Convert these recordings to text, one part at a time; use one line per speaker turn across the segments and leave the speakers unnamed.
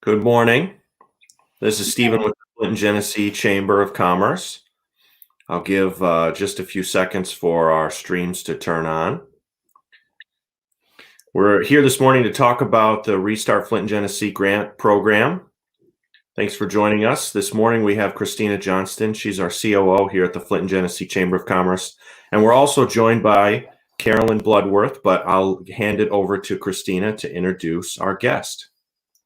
Good morning. This is Stephen with the Flint Genesee Chamber of Commerce. I'll give just a few seconds for our streams to turn on. We're here this morning to talk about the Restart Flint Genesee Grant Program. Thanks for joining us. This morning we have Christina Johnston. She's our COO here at the Flint Genesee Chamber of Commerce. And we're also joined by Carolyn Bloodworth, but I'll hand it over to Christina to introduce our guest.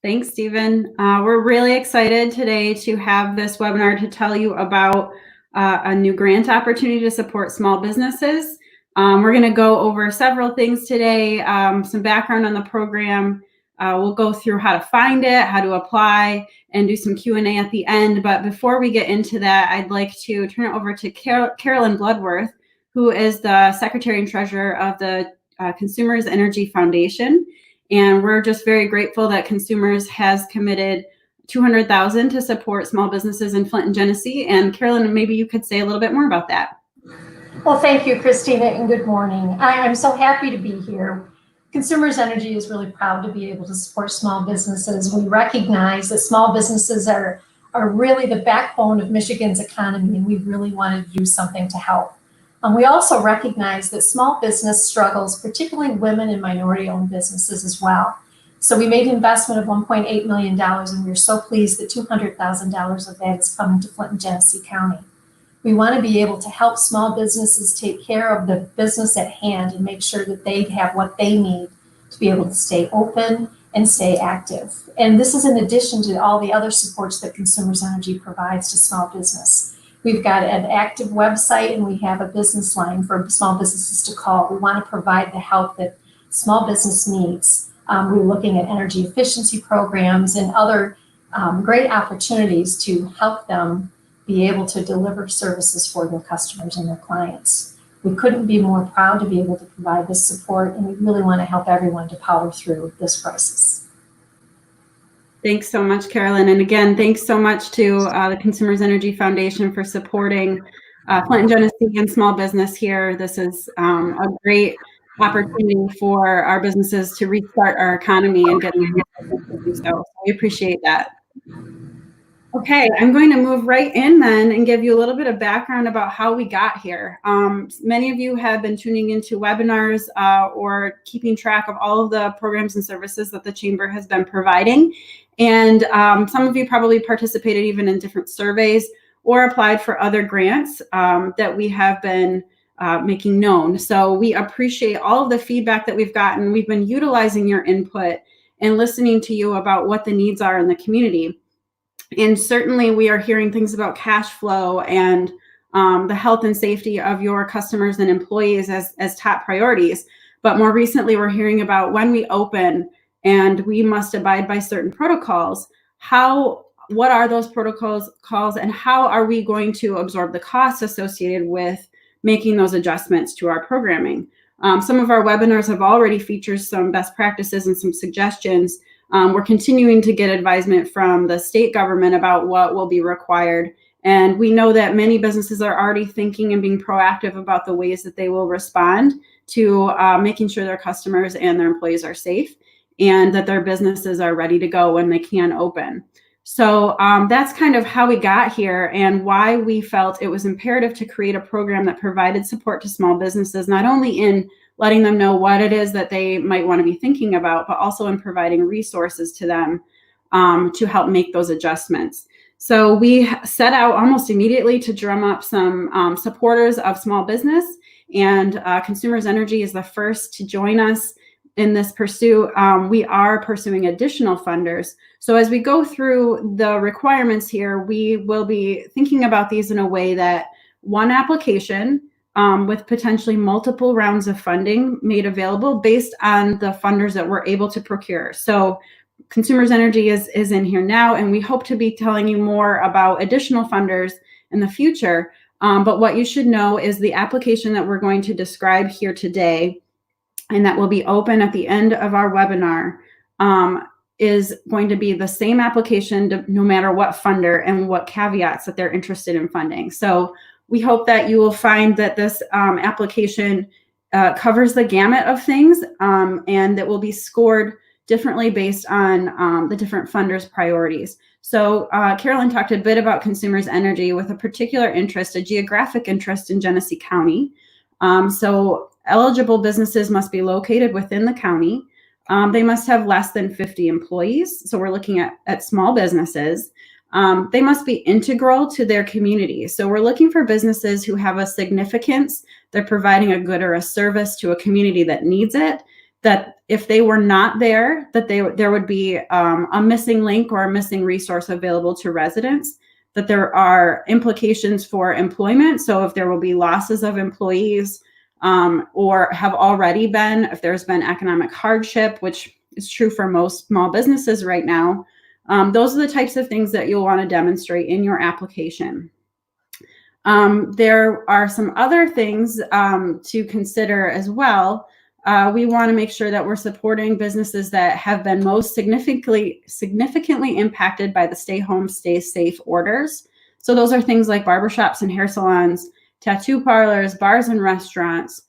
Thanks, Stephen. We're really excited today to have this webinar to tell you about a new grant opportunity to support small businesses. We're going to go over several things today, some background on the program. We'll go through how to find it, how to apply, and do some Q&A at the end. But before we get into that, I'd like to turn it over to Carolyn Bloodworth, who is the Secretary and Treasurer of the Consumers Energy Foundation. And we're just very grateful that Consumers has committed $200,000 to support small businesses in Flint and Genesee. And Carolyn, maybe you could say a little bit more about that.
Well, thank you, Christina, and good morning. I'm so happy to be here. Consumers Energy is really proud to be able to support small businesses. We recognize that small businesses are really the backbone of Michigan's economy, and we really wanted to do something to help. We also recognize that small business struggles, particularly women and minority-owned businesses as well. So we made an investment of $1.8 million, and we're so pleased that $200,000 of that is coming to Flint and Genesee County. We want to be able to help small businesses take care of the business at hand and make sure that they have what they need to be able to stay open and stay active. And this is in addition to all the other supports that Consumers Energy provides to small business. We've got an active website and we have a business line for small businesses to call. We want to provide the help that small business needs. We're looking at energy efficiency programs and other great opportunities to help them be able to deliver services for their customers and their clients. We couldn't be more proud to be able to provide this support, and we really want to help everyone to power through this crisis.
Thanks so much, Carolyn. And again, thanks so much to the Consumers Energy Foundation for supporting Flint and Genesee and small business here. This is a great opportunity for our businesses to restart our economy and get them to do so. We appreciate that. Okay, I'm going to move right in then and give you a little bit of background about how we got here. Many of you have been tuning into webinars or keeping track of all of the programs and services that the Chamber has been providing. And some of you probably participated even in different surveys or applied for other grants that we have been making known. So we appreciate all of the feedback that we've gotten. We've been utilizing your input and listening to you about what the needs are in the community. And certainly we are hearing things about cash flow and the health and safety of your customers and employees as top priorities. But more recently, we're hearing about when we open and we must abide by certain protocols, what are those protocols and how are we going to absorb the costs associated with making those adjustments to our programming? Some of our webinars have already featured some best practices and some suggestions. We're continuing to get advisement from the state government about what will be required. And we know that many businesses are already thinking and being proactive about the ways that they will respond to making sure their customers and their employees are safe and that their businesses are ready to go when they can open. So that's kind of how we got here and why we felt it was imperative to create a program that provided support to small businesses, not only in letting them know what it is that they might want to be thinking about, but also in providing resources to them to help make those adjustments. So we set out almost immediately to drum up some supporters of small business, and Consumers Energy is the first to join us in this pursuit. We are pursuing additional funders. So as we go through the requirements here, we will be thinking about these in a way that one application with potentially multiple rounds of funding made available based on the funders that we're able to procure. So Consumers Energy is in here now, and we hope to be telling you more about additional funders in the future. But what you should know is the application that we're going to describe here today and that will be open at the end of our webinar is going to be the same application no matter what funder and what caveats that they're interested in funding. So we hope that you will find that this application covers the gamut of things and that will be scored differently based on the different funders' priorities. So Carolyn talked a bit about consumers energy with a particular interest, a geographic interest in Genesee County. So eligible businesses must be located within the county. They must have less than 50 employees. So we're looking at small businesses. They must be integral to their community. So we're looking for businesses who have a significance. They're providing a good or a service to a community that needs it, that if they were not there, that there would be a missing link or a missing resource available to residents, that there are implications for employment. So if there will be losses of employees or have already been, if there's been economic hardship, which is true for most small businesses right now, those are the types of things that you'll want to demonstrate in your application. There are some other things to consider as well. We want to make sure that we're supporting businesses that have been most significantly impacted by the stay home, stay safe orders. So those are things like barbershops and hair salons, tattoo parlors, bars and restaurants,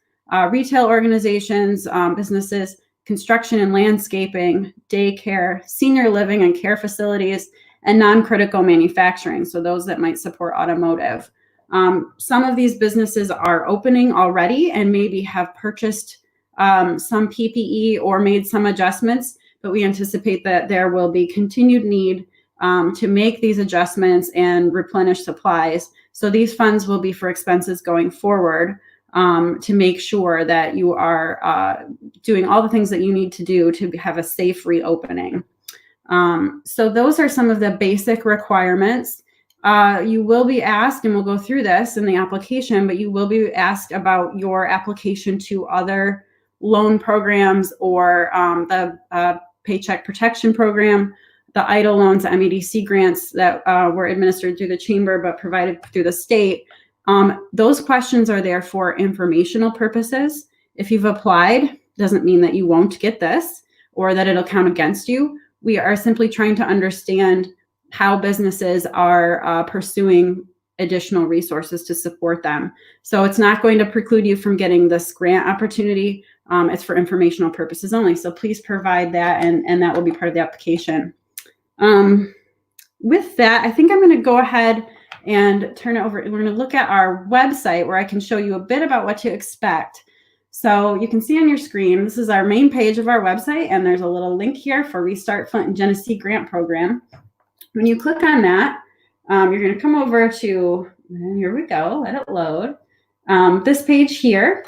retail organizations, businesses, construction and landscaping, daycare, senior living and care facilities, and non-critical manufacturing. So those that might support automotive. Some of these businesses are opening already and maybe have purchased some PPE or made some adjustments, but we anticipate that there will be continued need to make these adjustments and replenish supplies. So these funds will be for expenses going forward to make sure that you are doing all the things that you need to do to have a safe reopening. So those are some of the basic requirements. You will be asked, and we'll go through this in the application, but you will be asked about your application to other loan programs or the Paycheck Protection Program, the EIDL loans, the MEDC grants that were administered through the chamber but provided through the state. Those questions are there for informational purposes. If you've applied, doesn't mean that you won't get this or that it'll count against you. We are simply trying to understand how businesses are pursuing additional resources to support them. So it's not going to preclude you from getting this grant opportunity. It's for informational purposes only. So please provide that, and that will be part of the application. With that, I think I'm going to go ahead and turn it over. We're going to look at our website where I can show you a bit about what to expect. So you can see on your screen, this is our main page of our website, and there's a little link here for Restart Flint Genesee Grant Program. When you click on that, you're going to come over to, here we go, let it load. This page here,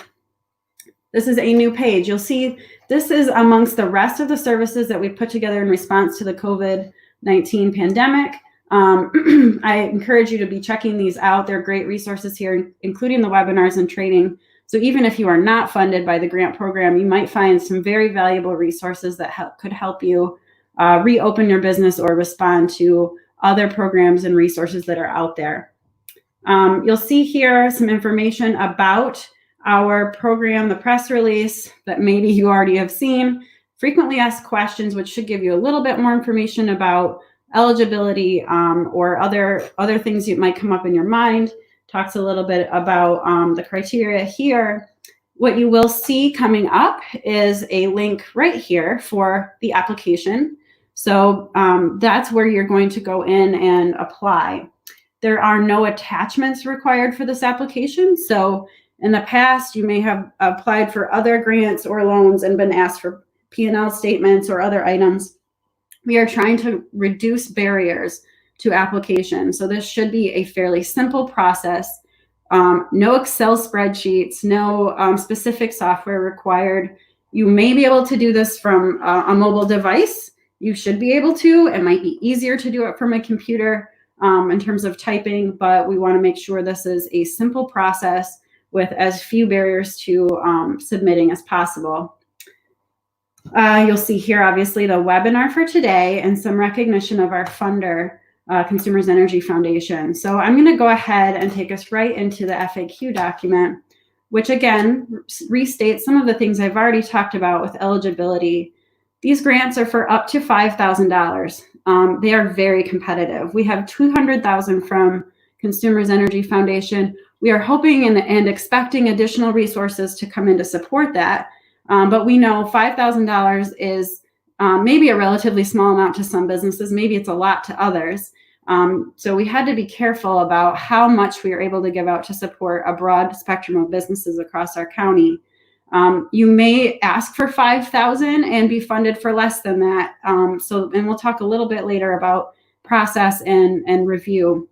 this is a new page. You'll see this is amongst the rest of the services that we put together in response to the COVID-19 pandemic. I encourage you to be checking these out. They're great resources here, including the webinars and training. So even if you are not funded by the grant program, you might find some very valuable resources that could help you reopen your business or respond to other programs and resources that are out there. You'll see here some information about our program, the press release that maybe you already have seen, frequently asked questions, which should give you a little bit more information about eligibility or other things that might come up in your mind. Talks a little bit about the criteria here. What you will see coming up is a link right here for the application. So that's where you're going to go in and apply. There are no attachments required for this application. So in the past, you may have applied for other grants or loans and been asked for P&L statements or other items. We are trying to reduce barriers to application. So this should be a fairly simple process. No Excel spreadsheets, no specific software required. You may be able to do this from a mobile device. You should be able to. It might be easier to do it from a computer in terms of typing, but we want to make sure this is a simple process with as few barriers to submitting as possible. You'll see here, obviously, the webinar for today and some recognition of our funder, Consumers Energy Foundation. So I'm going to go ahead and take us right into the FAQ document, which again restates some of the things I've already talked about with eligibility. These grants are for up to $5,000. They are very competitive. We have $200,000 from Consumers Energy Foundation. We are hoping and expecting additional resources to come in to support that. But we know $5,000 is maybe a relatively small amount to some businesses, maybe it's a lot to others. So we had to be careful about how much we were able to give out to support a broad spectrum of businesses across our county. You may ask for $5,000 and be funded for less than that. And we'll talk a little bit later about process and review.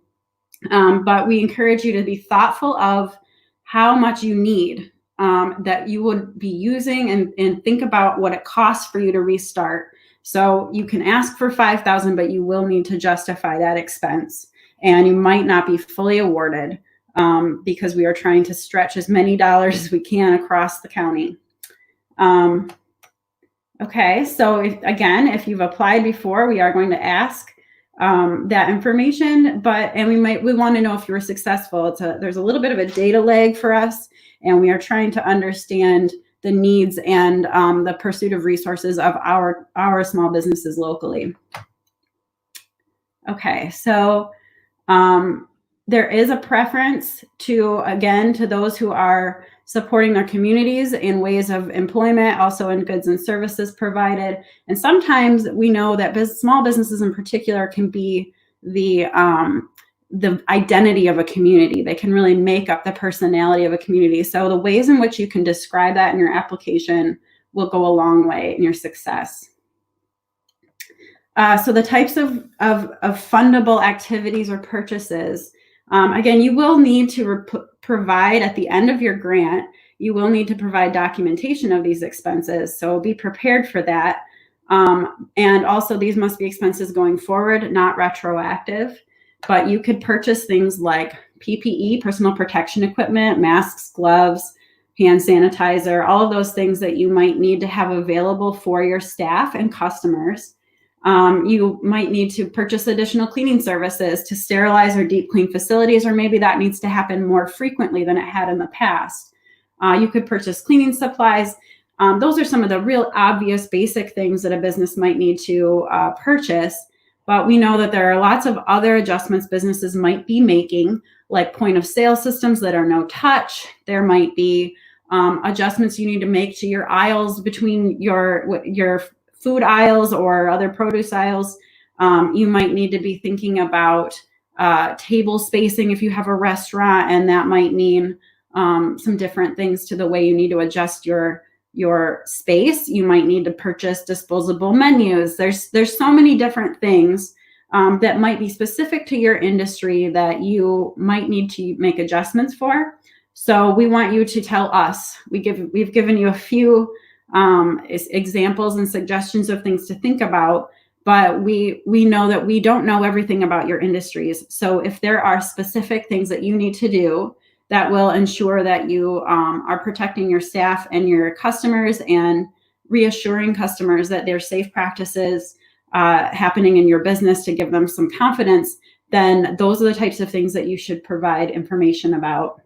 But we encourage you to be thoughtful of how much you need that you would be using and think about what it costs for you to restart. So you can ask for $5,000, but you will need to justify that expense. And you might not be fully awarded because we are trying to stretch as many dollars as we can across the county. Okay, so if you've applied before, we are going to ask that information, we want to know if you were successful. There's a little bit of a data lag for us, and we are trying to understand the needs and the pursuit of resources of our small businesses locally. Okay, so there is a preference to those who are supporting their communities in ways of employment, also in goods and services provided. And sometimes we know that small businesses in particular can be the identity of a community. They can really make up the personality of a community. So the ways in which you can describe that in your application will go a long way in your success. So the types of fundable activities or purchases, again, you will need to provide at the end of your grant, you will need to provide documentation of these expenses. So be prepared for that. And also these must be expenses going forward, not retroactive. But you could purchase things like PPE, personal protection equipment, masks, gloves, hand sanitizer, all of those things that you might need to have available for your staff and customers. You might need to purchase additional cleaning services to sterilize or deep clean facilities, or maybe that needs to happen more frequently than it had in the past. You could purchase cleaning supplies. Those are some of the real obvious basic things that a business might need to purchase. But we know that there are lots of other adjustments businesses might be making, like point of sale systems that are no touch. There might be adjustments you need to make to your aisles between your food aisles or other produce aisles. You might need to be thinking about table spacing if you have a restaurant, and that might mean some different things to the way you need to adjust your space. You might need to purchase disposable menus. There's so many different things that might be specific to your industry that you might need to make adjustments for. So we want you to tell us. We've given you a few examples and suggestions of things to think about, but we know that we don't know everything about your industries. So if there are specific things that you need to do that will ensure that you are protecting your staff and your customers and reassuring customers that there are safe practices happening in your business to give them some confidence, then those are the types of things that you should provide information about.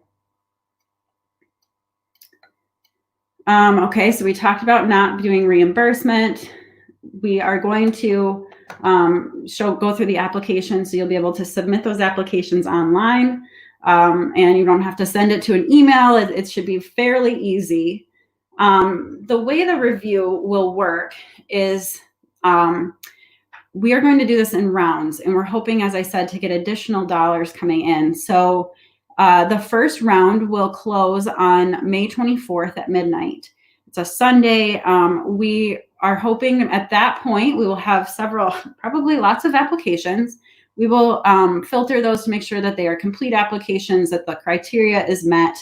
Okay, so we talked about not doing reimbursement. We are going to go through the application, so you'll be able to submit those applications online. And you don't have to send it to an email. It should be fairly easy. The way the review will work is we are going to do this in rounds, and we're hoping, as I said, to get additional dollars coming in. So the first round will close on May 24th at midnight. It's a Sunday. We are hoping at that point we will have probably lots of applications. We will filter those to make sure that they are complete applications, that the criteria is met,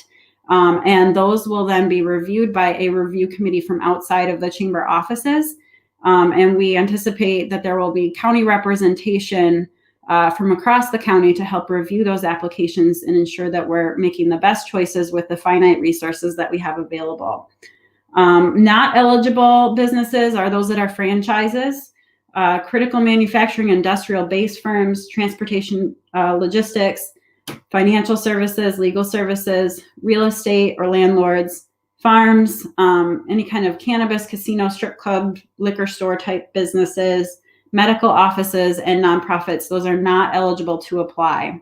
and those will then be reviewed by a review committee from outside of the chamber offices. And we anticipate that there will be county representation from across the county to help review those applications and ensure that we're making the best choices with the finite resources that we have available. Not eligible businesses are those that are franchises. Critical manufacturing, industrial-based firms, transportation, logistics, financial services, legal services, real estate or landlords, farms, any kind of cannabis, casino, strip club, liquor store type businesses, medical offices, and nonprofits. Those are not eligible to apply.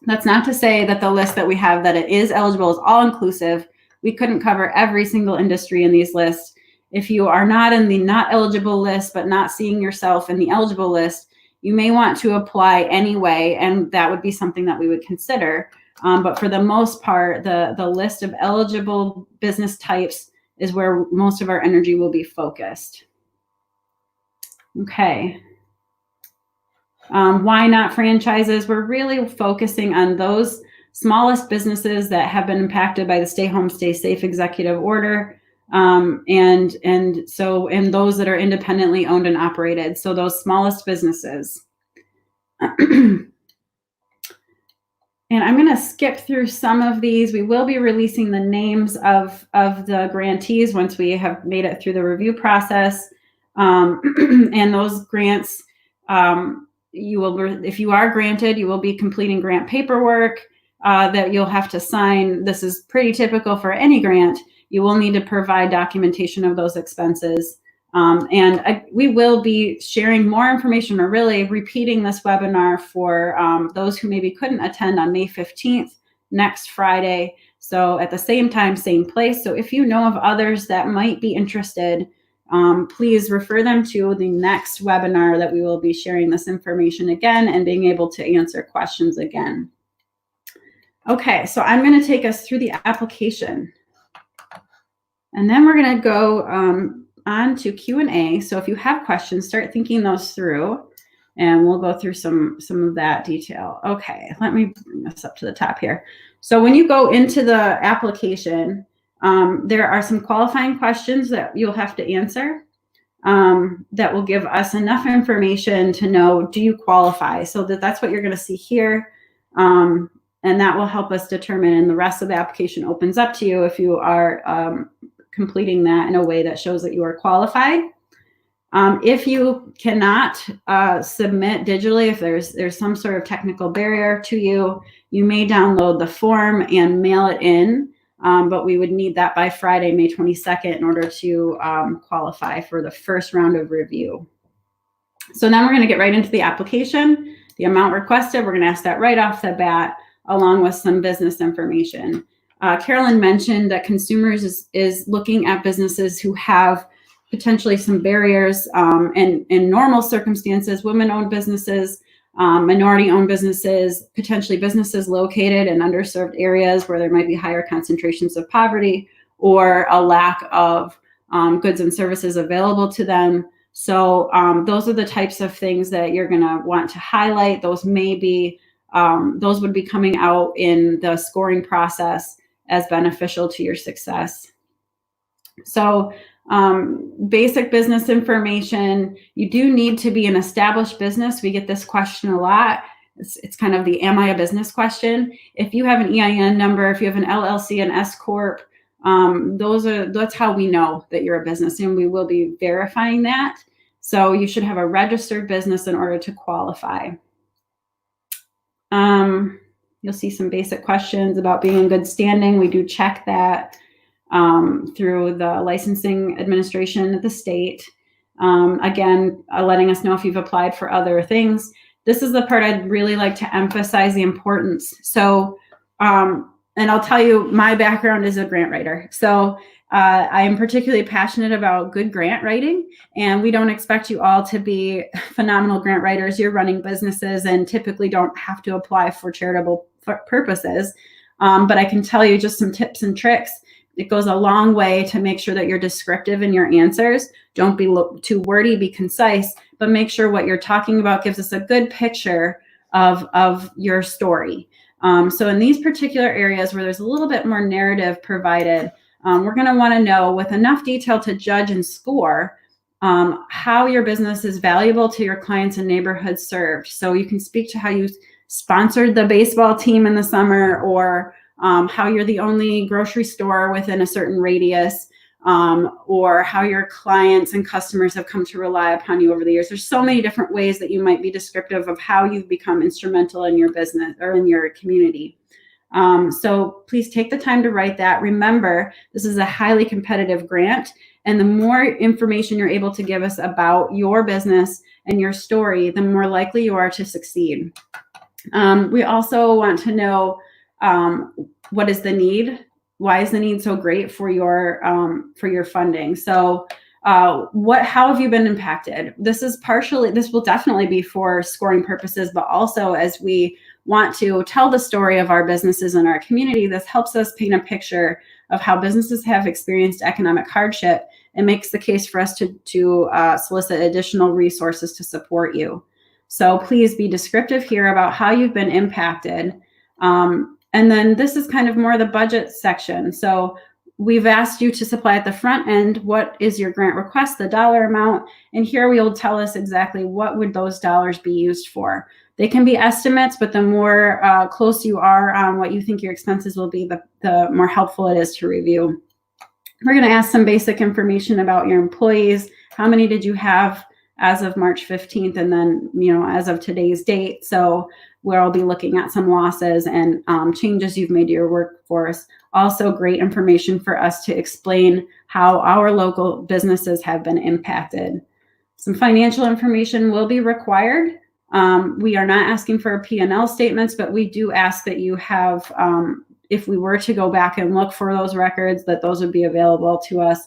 That's not to say that the list that we have that it is eligible is all inclusive. We couldn't cover every single industry in these lists. if you are not in the not eligible list, but not seeing yourself in the eligible list, you may want to apply anyway, and that would be something that we would consider. But for the most part, the list of eligible business types is where most of our energy will be focused. Okay. Why not franchises? We're really focusing on those smallest businesses that have been impacted by the Stay Home, Stay Safe executive order. And those that are independently owned and operated. So those smallest businesses. And I'm going to skip through some of these. We will be releasing the names of the grantees once we have made it through the review process. And those grants, if you are granted, you will be completing grant paperwork that you'll have to sign. This is pretty typical for any grant. You will need to provide documentation of those expenses. We will be sharing more information, or really repeating this webinar for those who maybe couldn't attend on May 15th, next Friday. So at the same time, same place. So if you know of others that might be interested, please refer them to the next webinar that we will be sharing this information again and being able to answer questions again. Okay, so I'm going to take us through the application. And then we're going to go on to Q&A. So if you have questions, start thinking those through, and we'll go through some of that detail. Okay, let me bring this up to the top here. So when you go into the application, there are some qualifying questions that you'll have to answer that will give us enough information to know, do you qualify? So that's what you're going to see here. And that will help us determine, and the rest of the application opens up to you if you are completing that in a way that shows that you are qualified. If you cannot submit digitally, if there's some sort of technical barrier to you, you may download the form and mail it in, but we would need that by Friday, May 22nd, in order to qualify for the first round of review. So now we're going to get right into the application. The amount requested, we're going to ask that right off the bat, along with some business information. Carolyn mentioned that consumers is looking at businesses who have potentially some barriers in normal circumstances, women-owned businesses, minority-owned businesses, potentially businesses located in underserved areas where there might be higher concentrations of poverty or a lack of goods and services available to them. So those are the types of things that you're going to want to highlight. Those may be, those would be coming out in the scoring process as beneficial to your success. So basic business information, you do need to be an established business. We get this question a lot. It's kind of the am I a business question. If you have an EIN number, if you have an LLC, an S Corp, that's how we know that you're a business, and we will be verifying that. So you should have a registered business in order to qualify. You'll see some basic questions about being in good standing. We do check that through the licensing administration at the state. Again, letting us know if you've applied for other things. This is the part I'd really like to emphasize the importance. So, and I'll tell you, my background is a grant writer. So I am particularly passionate about good grant writing, and we don't expect you all to be phenomenal grant writers. You're running businesses and typically don't have to apply for charitable purposes. But I can tell you just some tips and tricks. It goes a long way to make sure that you're descriptive in your answers. Don't be too wordy, be concise, but make sure what you're talking about gives us a good picture of your story. So in these particular areas where there's a little bit more narrative provided, we're going to want to know with enough detail to judge and score how your business is valuable to your clients and neighborhoods served. So you can speak to how you sponsored the baseball team in the summer, or how you're the only grocery store within a certain radius, or how your clients and customers have come to rely upon you over the years. There's so many different ways that you might be descriptive of how you've become instrumental in your business or in your community. So please take the time to write that. Remember, this is a highly competitive grant, and the more information you're able to give us about your business and your story, the more likely you are to succeed. We also want to know what is the need? Why is the need so great for your funding? So how have you been impacted? This will definitely be for scoring purposes, but also as we want to tell the story of our businesses in our community, this helps us paint a picture of how businesses have experienced economic hardship and makes the case for us to solicit additional resources to support you. So please be descriptive here about how you've been impacted. And then this is kind of more the budget section. So we've asked you to supply at the front end, what is your grant request, the dollar amount, and here we will tell us exactly what would those dollars be used for. They can be estimates, but the more close you are on what you think your expenses will be, the more helpful it is to review. We're going to ask some basic information about your employees. How many did you have as of March 15th? And then, as of today's date. So we'll be looking at some losses and changes you've made to your workforce. Also great information for us to explain how our local businesses have been impacted. Some financial information will be required. We are not asking for P&L statements, but we do ask that you have, if we were to go back and look for those records, that those would be available to us.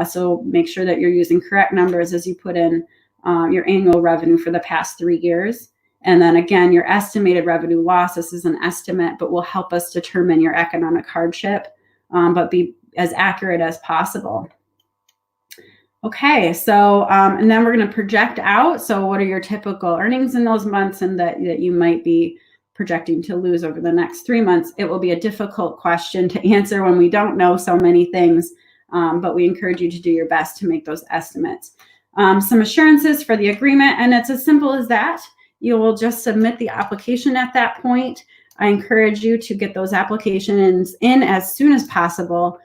So make sure that you're using correct numbers as you put in your annual revenue for the past 3 years. And then again, your estimated revenue loss, this is an estimate, but will help us determine your economic hardship, but be as accurate as possible. Okay, so, and then we're going to project out. So what are your typical earnings in those months and that you might be projecting to lose over the next 3 months? It will be a difficult question to answer when we don't know so many things, but we encourage you to do your best to make those estimates. Some assurances for the agreement, and it's as simple as that. You will just submit the application at that point. I encourage you to get those applications in as soon as possible.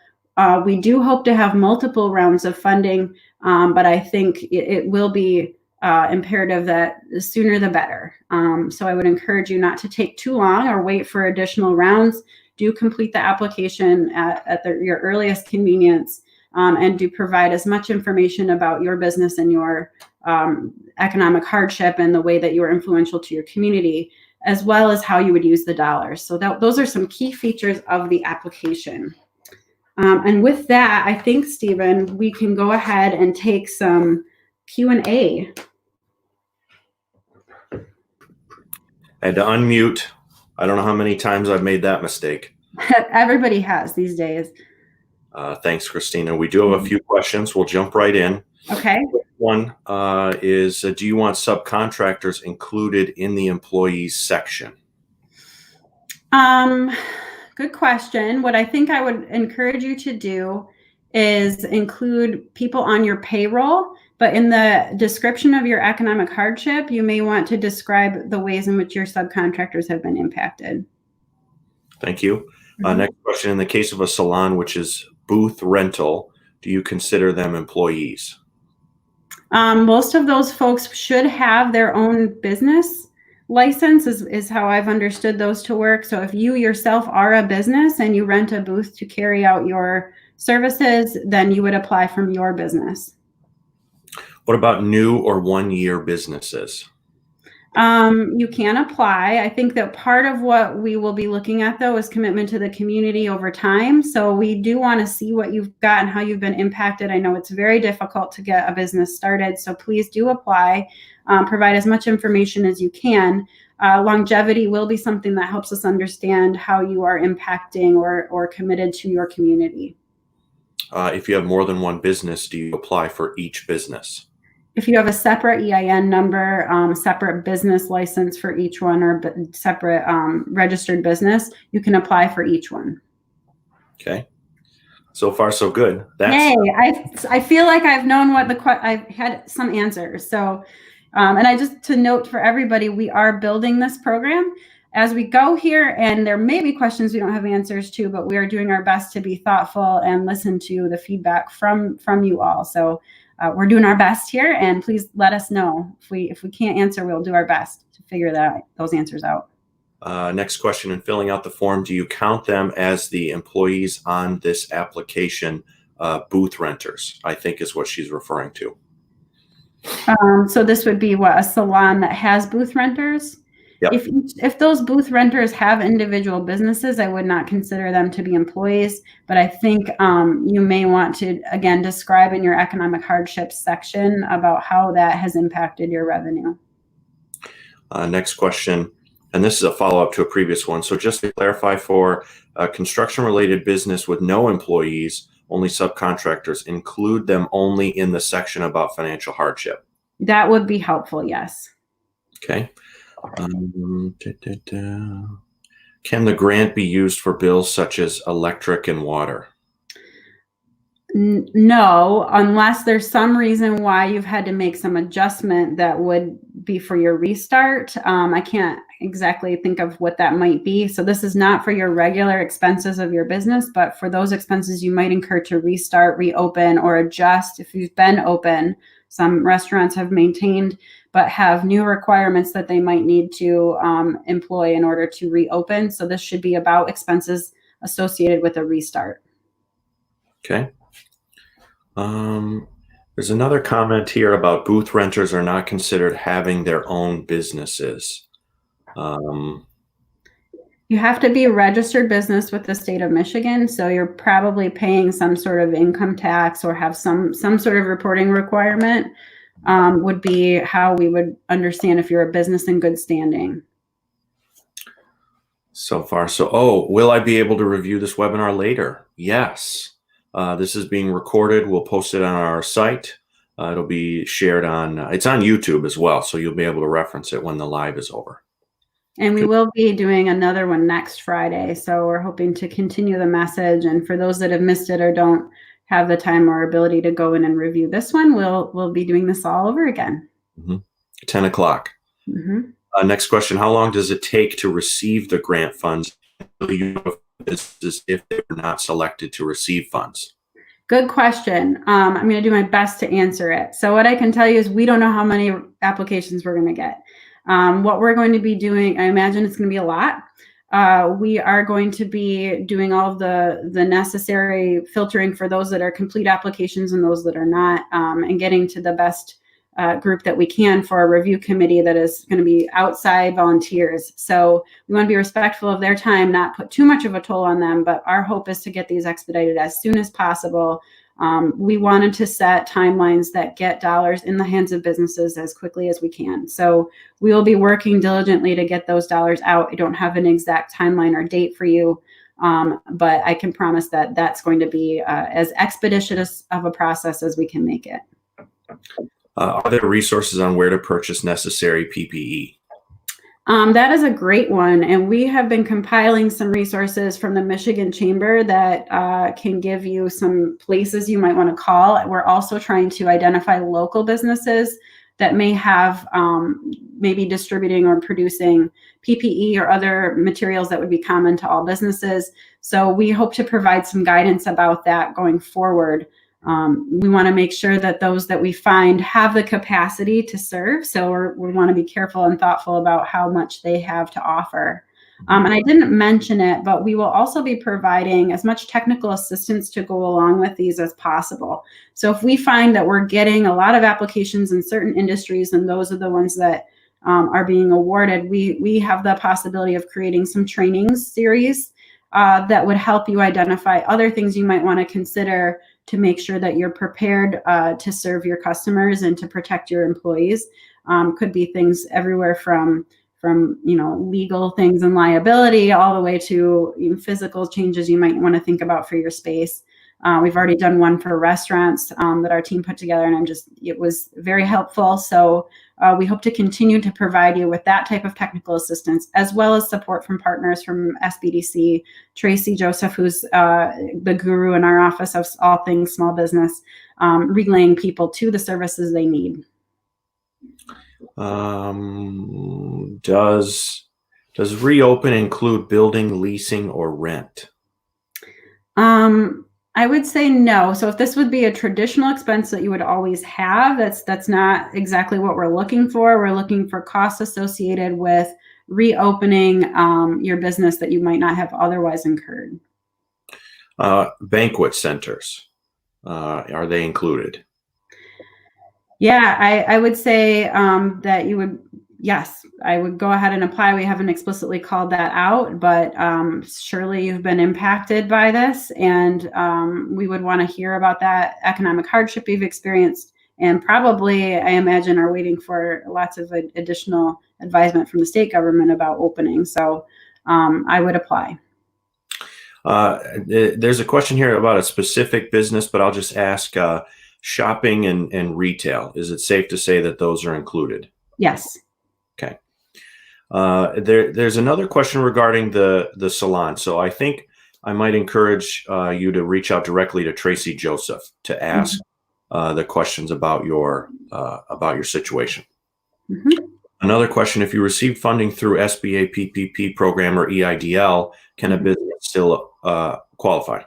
We do hope to have multiple rounds of funding, but I think it will be imperative that the sooner the better. So I would encourage you not to take too long or wait for additional rounds. Do complete the application at your earliest convenience, and do provide as much information about your business and your economic hardship and the way that you are influential to your community, as well as how you would use the dollars. So those are some key features of the application. And with that, I think, Stephen, we can go ahead and take some Q&A.
I had to unmute. I don't know how many times I've made that mistake.
Everybody has these days.
Thanks, Christina. We do have a few questions. We'll jump right in.
Okay.
One is, do you want subcontractors included in the employees section?
Good question. What I think I would encourage you to do is include people on your payroll, but in the description of your economic hardship, you may want to describe the ways in which your subcontractors have been impacted.
Thank you. Next question. In the case of a salon, which is booth rental, do you consider them employees?
Most of those folks should have their own business license is how I've understood those to work. So if you yourself are a business and you rent a booth to carry out your services, then you would apply from your business.
What about new or 1-year businesses?
You can apply. I think that part of what we will be looking at, though, is commitment to the community over time. So we do want to see what you've got and how you've been impacted. I know it's very difficult to get a business started, so please do apply. Provide as much information as you can. Longevity will be something that helps us understand how you are impacting or committed to your community.
If you have more than one business, do you apply for each business?
If you have a separate EIN number, separate business license for each one, or separate registered business, you can apply for each one.
Okay. So far, so good.
Yay! I feel like I've known what I've had some answers. So, and I just to note for everybody, we are building this program as we go here, and there may be questions we don't have answers to, but we are doing our best to be thoughtful and listen to the feedback from you all. So. We're doing our best here, and please let us know if we can't answer. We'll do our best to figure those answers out.
Next question: in filling out the form, do you count them as the employees on this application? Booth renters, I think, is what she's referring to.
So this would be what, a salon that has booth renters?
Yep.
If those booth renters have individual businesses, I would not consider them to be employees, but I think you may want to, again, describe in your economic hardships section about how that has impacted your revenue.
Next question, and this is a follow-up to a previous one. So just to clarify, for a construction-related business with no employees, only subcontractors, include them only in the section about financial hardship.
That would be helpful, yes.
Okay. Can the grant be used for bills such as electric and water?
No, unless there's some reason why you've had to make some adjustment that would be for your restart. I can't exactly think of what that might be. So this is not for your regular expenses of your business, but for those expenses you might incur to restart, reopen, or adjust if you've been open. Some restaurants have maintained, but have new requirements that they might need to employ in order to reopen. So this should be about expenses associated with a restart.
Okay. There's another comment here about booth renters are not considered having their own businesses.
You have to be a registered business with the state of Michigan, so you're probably paying some sort of income tax or have some sort of reporting requirement. Would be how we would understand if you're a business in good standing.
So far, so, oh, will I be able to review this webinar later? Yes. This is being recorded. We'll post it on our site. It'll be shared on, it's on YouTube as well, so you'll be able to reference it when the live is over.
And we will be doing another one next Friday, so we're hoping to continue the message. And for those that have missed it or don't have the time or ability to go in and review this one, we'll be doing this all over again.
10 o'clock. Next question, how long does it take to receive the grant funds if they're not selected to receive funds?
Good question. I'm going to do my best to answer it. So what I can tell you is we don't know how many applications we're going to get. What we're going to be doing, I imagine it's going to be a lot. We are going to be doing all of the necessary filtering for those that are complete applications and those that are not, and getting to the best group that we can for a review committee that is going to be outside volunteers. So we want to be respectful of their time, not put too much of a toll on them, but our hope is to get these expedited as soon as possible. We wanted to set timelines that get dollars in the hands of businesses as quickly as we can. So we will be working diligently to get those dollars out. I don't have an exact timeline or date for you, but I can promise that that's going to be as expeditious of a process as we can make it.
Are there resources on where to purchase necessary PPE?
That is a great one. And we have been compiling some resources from the Michigan Chamber that can give you some places you might want to call. We're also trying to identify local businesses that may have maybe distributing or producing PPE or other materials that would be common to all businesses. So we hope to provide some guidance about that going forward. We want to make sure that those that we find have the capacity to serve. So we want to be careful and thoughtful about how much they have to offer. And I didn't mention it, but we will also be providing as much technical assistance to go along with these as possible. So if we find that we're getting a lot of applications in certain industries and those are the ones that are being awarded, we have the possibility of creating some training series that would help you identify other things you might want to consider to make sure that you're prepared to serve your customers and to protect your employees. Could be things everywhere from legal things and liability all the way to physical changes you might want to think about for your space. We've already done one for restaurants that our team put together, and it was very helpful. So we hope to continue to provide you with that type of technical assistance, as well as support from partners from SBDC, Tracy Joseph, who's the guru in our office of all things small business, relaying people to the services they need.
Does reopen include building, leasing, or rent?
I would say no. So if this would be a traditional expense that you would always have, that's not exactly what we're looking for. We're looking for costs associated with reopening your business that you might not have otherwise incurred.
Banquet centers, are they included?
Yeah, I would say that you would yes, I would go ahead and apply. We haven't explicitly called that out, but surely you've been impacted by this, and we would want to hear about that economic hardship you've experienced, and probably, I imagine, are waiting for lots of additional advisement from the state government about opening. So I would apply.
There's a question here about a specific business, but I'll just ask, shopping and retail. Is it safe to say that those are included?
Yes.
Okay. There's another question regarding the salon. So I think I might encourage you to reach out directly to Tracy Joseph to ask the questions about your situation.
Mm-hmm.
Another question: if you received funding through SBA PPP program or EIDL, can a business still qualify?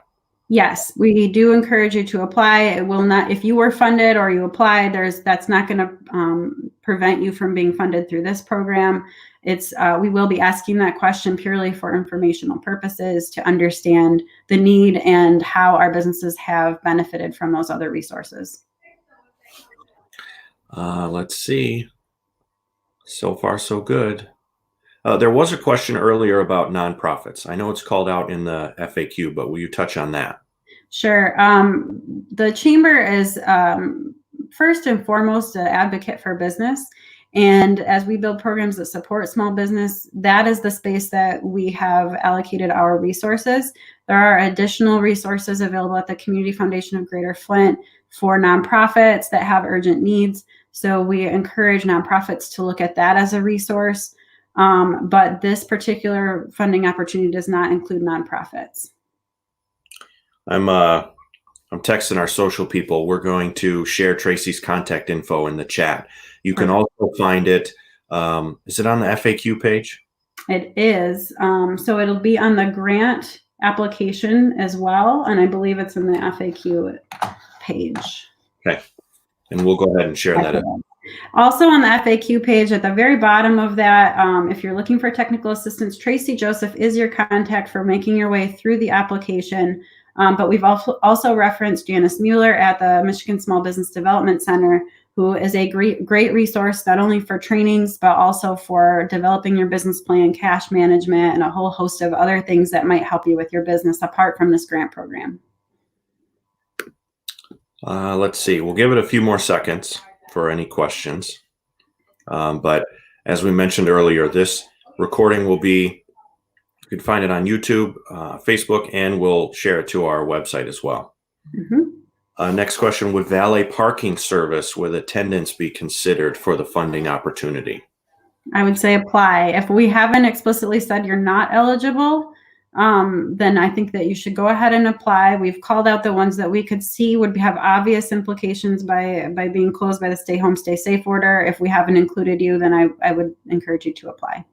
Yes, we do encourage you to apply. It will not, if you were funded or you applied, that's not going to prevent you from being funded through this program. We will be asking that question purely for informational purposes to understand the need and how our businesses have benefited from those other resources.
Let's see. So far, so good. There was a question earlier about nonprofits. I know it's called out in the FAQ, but will you touch on that?
Sure. The Chamber is first and foremost an advocate for business. And as we build programs that support small business, that is the space that we have allocated our resources. There are additional resources available at the Community Foundation of Greater Flint for nonprofits that have urgent needs. So we encourage nonprofits to look at that as a resource. But this particular funding opportunity does not include nonprofits.
I'm texting our social people. We're going to share Tracy's contact info in the chat. You can also find it. Is it on the FAQ page?
It is. So it'll be on the grant application as well. And I believe it's in the FAQ page.
Okay. And we'll go ahead and share that.
Also on the FAQ page at the very bottom of that, if you're looking for technical assistance, Tracy Joseph is your contact for making your way through the application. But we've also referenced Janice Mueller at the Michigan Small Business Development Center, who is a great resource, not only for trainings, but also for developing your business plan, cash management, and a whole host of other things that might help you with your business apart from this grant program.
Let's see. We'll give it a few more seconds for any questions. But as we mentioned earlier, this recording will be, you can find it on YouTube, Facebook, and we'll share it to our website as well. Mm-hmm. Next question: would valet parking service with attendance be considered for the funding opportunity?
I would say apply. If we haven't explicitly said you're not eligible, then I think that you should go ahead and apply. We've called out the ones that we could see would have obvious implications by being closed by the Stay Home, Stay Safe order. If we haven't included you, then I would encourage you to apply.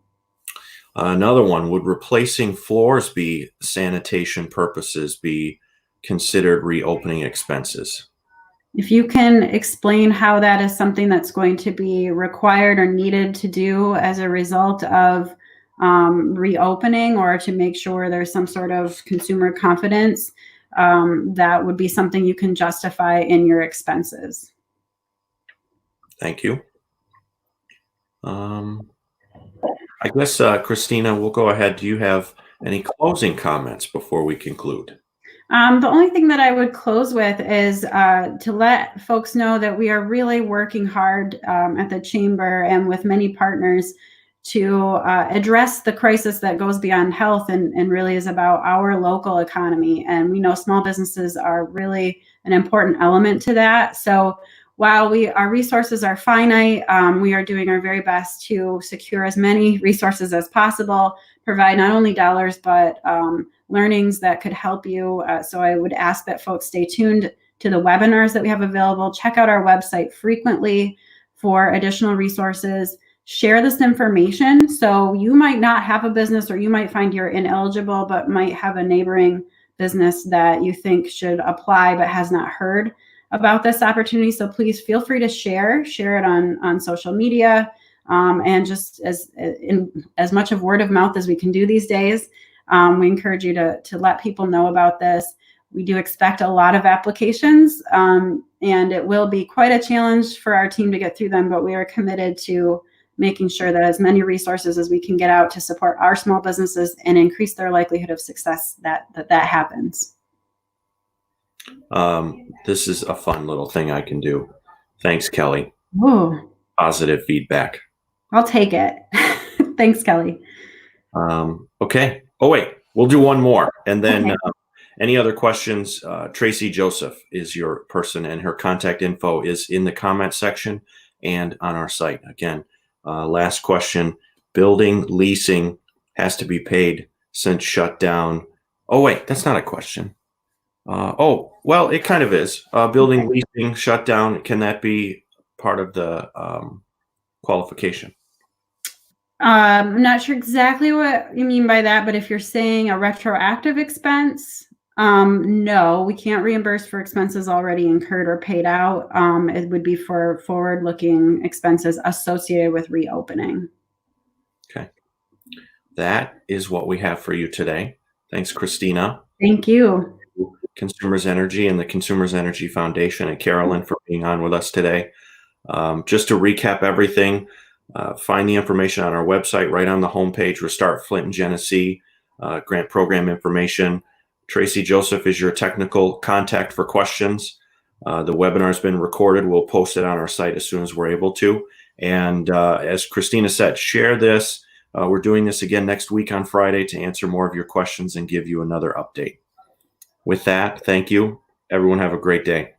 Another one: would replacing floors be sanitation purposes be considered reopening expenses?
If you can explain how that is something that's going to be required or needed to do as a result of reopening, or to make sure there's some sort of consumer confidence, that would be something you can justify in your expenses.
Thank you. I guess, Christina, we'll go ahead. Do you have any closing comments before we conclude?
The only thing that I would close with is to let folks know that we are really working hard at the Chamber and with many partners to address the crisis that goes beyond health and really is about our local economy. And we know small businesses are really an important element to that. So while our resources are finite, we are doing our very best to secure as many resources as possible, provide not only dollars, but learnings that could help you. So I would ask that folks stay tuned to the webinars that we have available. Check out our website frequently for additional resources. Share this information. So you might not have a business, or you might find you're ineligible, but might have a neighboring business that you think should apply but has not heard about this opportunity. So please feel free to share it on social media, and just as much of word of mouth as we can do these days. We encourage you to let people know about this. We do expect a lot of applications, and it will be quite a challenge for our team to get through them, but we are committed to making sure that as many resources as we can get out to support our small businesses and increase their likelihood of success, that happens.
This is a fun little thing I can do. Thanks, Kelly.
Ooh,
Positive feedback.
I'll take it. Thanks, Kelly.
Okay. Oh, wait, we'll do one more. And then
Okay.
any other questions? Tracy Joseph is your person, and her contact info is in the comment section and on our site. Again, last question. Building leasing has to be paid since shut down. Oh, wait, that's not a question. Well, it kind of is. Building leasing shut down. Can that be part of the qualification?
I'm not sure exactly what you mean by that, but if you're saying a retroactive expense, no, we can't reimburse for expenses already incurred or paid out. It would be for forward-looking expenses associated with reopening.
Okay. That is what we have for you today. Thanks, Christina.
Thank you.
Consumers Energy and the Consumers Energy Foundation, and Carolyn for being on with us today. Just to recap everything, find the information on our website right on the homepage. Restart Flint and Genesee grant program information. Tracy Joseph is your technical contact for questions. The webinar has been recorded. We'll post it on our site as soon as we're able to. And as Christina said, share this. We're doing this again next week on Friday to answer more of your questions and give you another update. With that, thank you. Everyone have a great day.